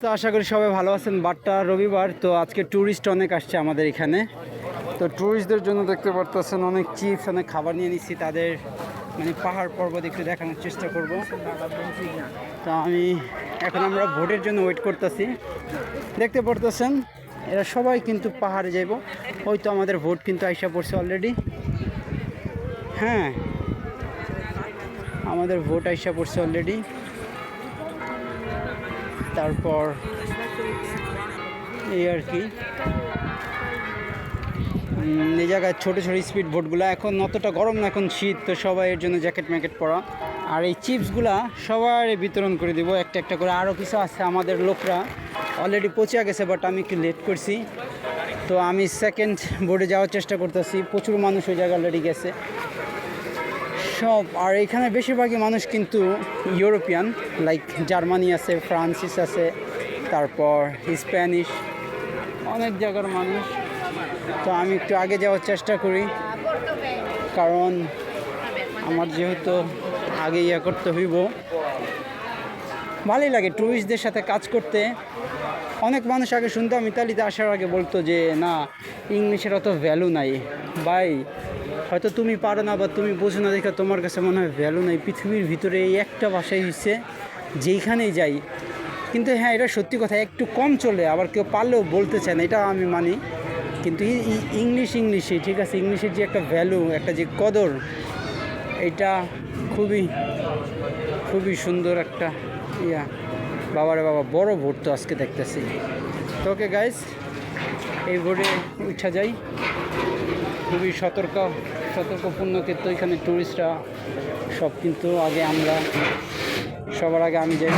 তো আশা করি সবাই ভালো আছেন। বারটা রবিবার, তো আজকে ট্যুরিস্ট অনেক আসছে আমাদের এখানে। তো ট্যুরিস্টদের জন্য দেখতে পারতেছেন অনেক চিপস, অনেক খাবার নিয়ে নিচ্ছি। তাদের মানে পাহাড় পর্বত একটু দেখানোর চেষ্টা করব। তো এখন আমরা ভোটের জন্য ওয়েট করতেছি। দেখতে পারতেছেন এরা সবাই কিন্তু পাহাড়ে যাইব। হয়তো আমাদের ভোট কিন্তু আইসা পড়ছে অলরেডি। হ্যাঁ, আমাদের ভোট আইসা পড়ছে অলরেডি। তারপর এই আর কি এই জায়গায় ছোটো ছোটো স্পিড বোটগুলো এখন অতটা গরম না, এখন শীত, তো সবাই এর জন্য জ্যাকেট ম্যাকেট পরা। আর এই চিপসগুলা সবার বিতরণ করে দিব একটা একটা করে। আরও কিছু আছে, আমাদের লোকরা অলরেডি পৌঁছে গেছে, বাট আমি একটু লেট করছি। তো আমি সেকেন্ড বোর্ডে যাওয়ার চেষ্টা করতেছি। প্রচুর মানুষ ওই জায়গায় অলরেডি গেছে সব। আর এখানে বেশিরভাগই মানুষ কিন্তু ইউরোপিয়ান, লাইক জার্মানি আছে, ফ্রান্সিস আছে, তারপর স্প্যানিশ, অনেক জায়গার মানুষ। তো আমি একটু আগে যাওয়ার চেষ্টা করি, কারণ আমার যেহেতু আগে করতে হইব। ভালোই লাগে ট্যুরিস্টদের সাথে কাজ করতে। অনেক মানুষ আগে শুনতাম ইতালিতে আসার আগে বলতো যে না, ইংলিশের অত ভ্যালু নাই। ভাই, হয়তো তুমি পারো না বা তুমি বোঝো না দেখে তোমার কাছে মনে হয় ভ্যালু নাই। পৃথিবীর ভিতরে এই একটা ভাষাই হচ্ছে যেইখানেই যাই। কিন্তু হ্যাঁ, এটা সত্যি কথা, একটু কম চলে, আবার কেউ পারলেও বলতে চায় না, এটা আমি মানি। কিন্তু ইংলিশই ঠিক আছে। ইংলিশের যে একটা ভ্যালু, একটা যে কদর, এটা খুবই খুবই সুন্দর একটা বাবারে বাবা, বড় ভোট তো আজকে দেখতেছি। তো ওকে এই ভোটে উঠা যাই। খুবই সতর্কপূর্ণ, কিন্তু এখানে ট্যুরিস্টরা সব কিন্তু সবার আগে আমি যাই।